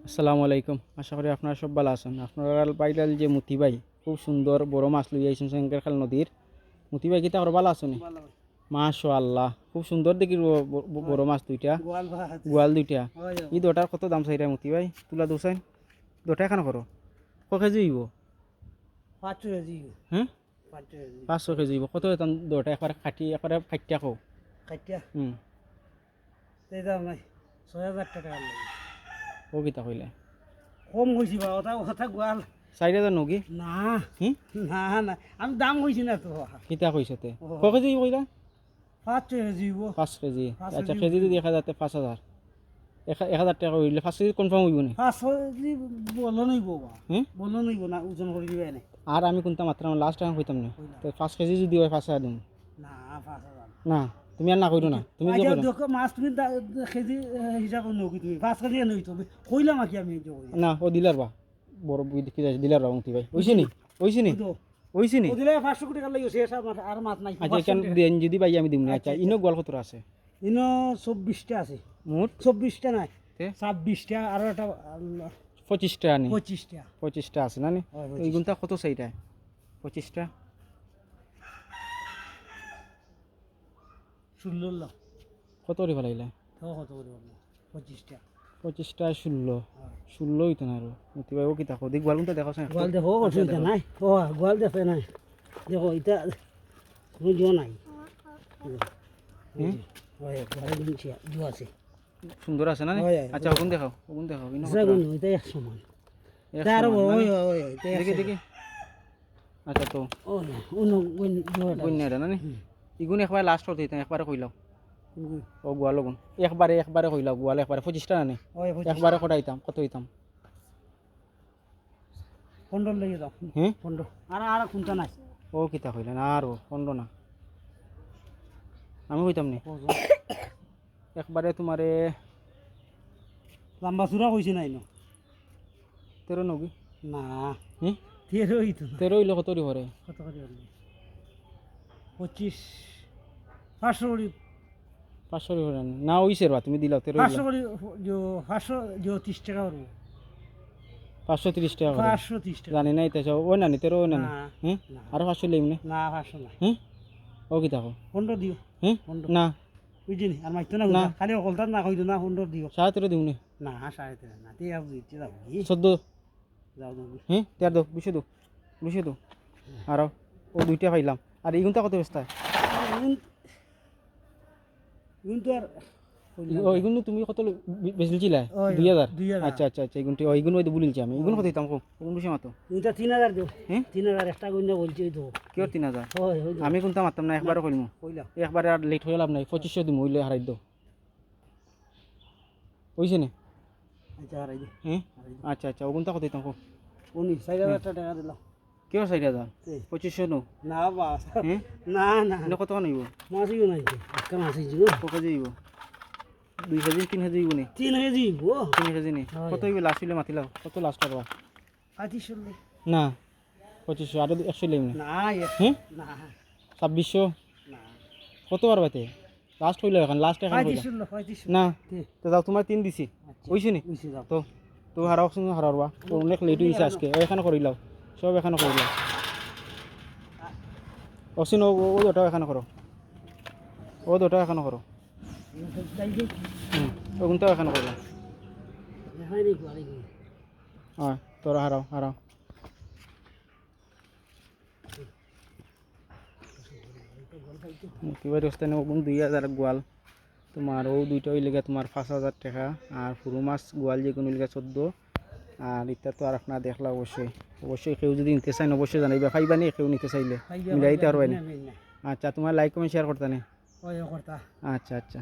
আসসালামু আলাইকুম। আশা করি আপনারা সব ভালো আছেন। আপনারা পাইলাল যে মতি ভাই খুব সুন্দর বড় মাছ লই আইছেন সেঙ্গারখাল নদীর। মতি ভাই কিতা করে ভালো আছেন? মাশাআল্লাহ খুব সুন্দর দেখি বড় মাছ দুইটা, গোয়াল দুইটা। এই দুটার কত দাম চাইরা মতি ভাই? তুলা দোসাইন দুটা এখানে করো ক কেজি হইব? 500 কেজি। হ্যাঁ 500 কেজি 500 কেজি হইব। কত দাম দুটা? একবারে খাটি একবারে ফাইটিয়া খাও। কাটিয়া হুম এই দাম নাই 6000 টাকা লাগে। ও কিতা কইলে? কম কইছি বা ওটা ওটা গোয়াল 4000 নগি? না হুম না না আমি দাম কইছি না তো। কিতা কইছতে? ক কেজি কইলা? 500 কেজি হইব। 5 কেজি। 5 আচ্ছা কেজি কেজি যদি 1000 তে 5000 1000 টাকা হইলে 5 কেজি কনফার্ম হইব নি? 500 কেজি বলো নইব বা হুম বলো নইব না ওজন করে দিবে না। আর আমি কোনটা মাত্র লাস্ট টাইম কইতাম না তো 5 কেজি যদি হয় 5000 দিম না 5000 না। তুমি আর না কইরো না, তুমি যে আচ্ছা কইরো দেখো মাছ তুমি কেজি হিসাব নকি তুমি 5 কেজি নই তো কইলাম কি আমি যে কইলাম না। ও দিলার বা বড় বুই দেখি যাই দিলার বা মতি ভাই ওইছি নি ওইছি নি। ও দিলে 500 কোটি টাকা লাগে শেষ আর মাছ নাই। আচ্ছা কেন দেন যদি ভাই আমি দিম না। আচ্ছা ইনো গোয়াল কত আছে? ইনো 24টা আছে। মোট 24টা নাই তে 26টা আর একটা 25টা নি? 25টা 25টা আছে না নি? হয়, এই গুনটা কত চাইটা? 25টা 16 কত রে ভালাইলা? তো কত করে বলবো 25টা 25টা 16 হইতো না আর মতি ভাই ও কি দেখো দেখ গোয়াল গুনটা দেখো না গোয়াল দেখো অসুবিধা নাই। ও গোয়াল দেখে নাই দেখো এটা বুঝো নাই। হুম ওই গোয়াল দিনছি জো আছে সুন্দর আছে না নি? হয়, হয়। আচ্ছা ওগুন দেখাও ইনো কত? সেগুন এটা এক সমান তার ওই ওই এটা দেখি দেখি। আচ্ছা তো ও না উনো গুণ জোটা বন্যাটা না নি? ইগুন একবার লাস্ট হতে একবারে কইলাও ও গোয়াল গুন একবারে কইলাও গোয়াল একবারে 25টা না নি? ওই একবারে কটাইতাম কত হইতাম? 15 লাগে দাও হ্যাঁ 15 আর আর কোনটা নাই ও কিতা কইলেন আর 15 না আমি কইতাম নি একবারে তোমারে লম্বা চূড়া কইছি নাই ন 13 নবি। না হ্যাঁ 13 হইতো 13 হইলে কত রি ভরে? কত করে বললি 25 500 করে 500 রি ভরে না হইছে রা তুমি দিলাও 13 500 করে जो 500 जो 30 টাকা করবো 530 টাকা করে 530 টাকা জানি নাই তাই ওই না নি 13 ওই না নি? না হ্যাঁ না আর 500 লইম নি? না 500 না হ্যাঁ ও কিতা কও? 15 দিও হ্যাঁ 15 না বুঝিনি আর মাইতো না না। খালি অকলটা না কইতো না 15 দিও 13.5 দিম নি? না 13.5 না তে আব দিতে দাও 14 যাও দাও হ্যাঁ তের দো বুঝে দো আর ও দুইটা পাইলাম আর এইগুনটা কত ব্যস্ত কিন্তু আর এইগুন তুমি কত বেচলিছিলা? ওই 2000? 2000 আচ্ছা আচ্ছা আচ্ছা এইগুনটি ওইগুন ওই বলিলছি আমি এইগুন কত দিতাম কো কোন বিষয় মাতো? এটা 3000 দিও হ্যাঁ 3000 একটা কইনা বলছি তো কিয় 3000? ওই ওই আমি কোনটা মারতাম না একবারে কইমু কইলা একবারে আর লেট হয়ে লাভ নাই 2500 দিমু হইলে হারাই দো হইছে নি? আচ্ছা আর এই হ্যাঁ আচ্ছা আচ্ছা ওগুনটা কত দিতাম কো? উনি 4000 টাকা দিলাম কিয় 4000? তে 2500 নো না বাস হ্যাঁ না না এটা কত আনিব? মাছিও নাই একটা মাছি জিও ক কেজি হইব? 2 কেজি 3 কেজি হইব নি? 3 কেজি ও 3 কেজি নি? হয়। কত হইবে লাস্ট হইলে মাতিলাও কত লাস্ট করবা? 2500 না 2500 আর 100 লইম না না হ্যাঁ না 2600 না কত পারবাতে লাস্ট হইলো এখন লাস্ট এখন হইলো 3500 না তে তো যাও তোমার 3 দিছি হইছে নি? উইছে দাও তো তো হারাও সঙ্গে হারারবা তো অনেক লেট হইছে আজকে এখানে করিলাও সব এখানে করিলাও অসিন ও ওটা এখানে করো ও দুটো এখানে করো যাই যাই ওগুনটাও এখানে করলাম হয় নি কোয়ালি হয় তোরা হারাও কিবার স্থানে ওগুন 2000 গোয়াল তোমার ও দুইটা হইলে তোমার 5000 টাকা আর পুরো মাছ গোয়াল যে কোনো লিগা 14 আর এটা তো আর আপনারা দেখলা অবশ্যই কেউ যদি নিতে চান অবশ্যই জানাইবা পাইবা নি কেউ নিতে চাইলে মিলাইতে পারবেন। আচ্ছা তোমার লাইক কমেন্ট শেয়ার করতে নে। ওই করতা আচ্ছা আচ্ছা।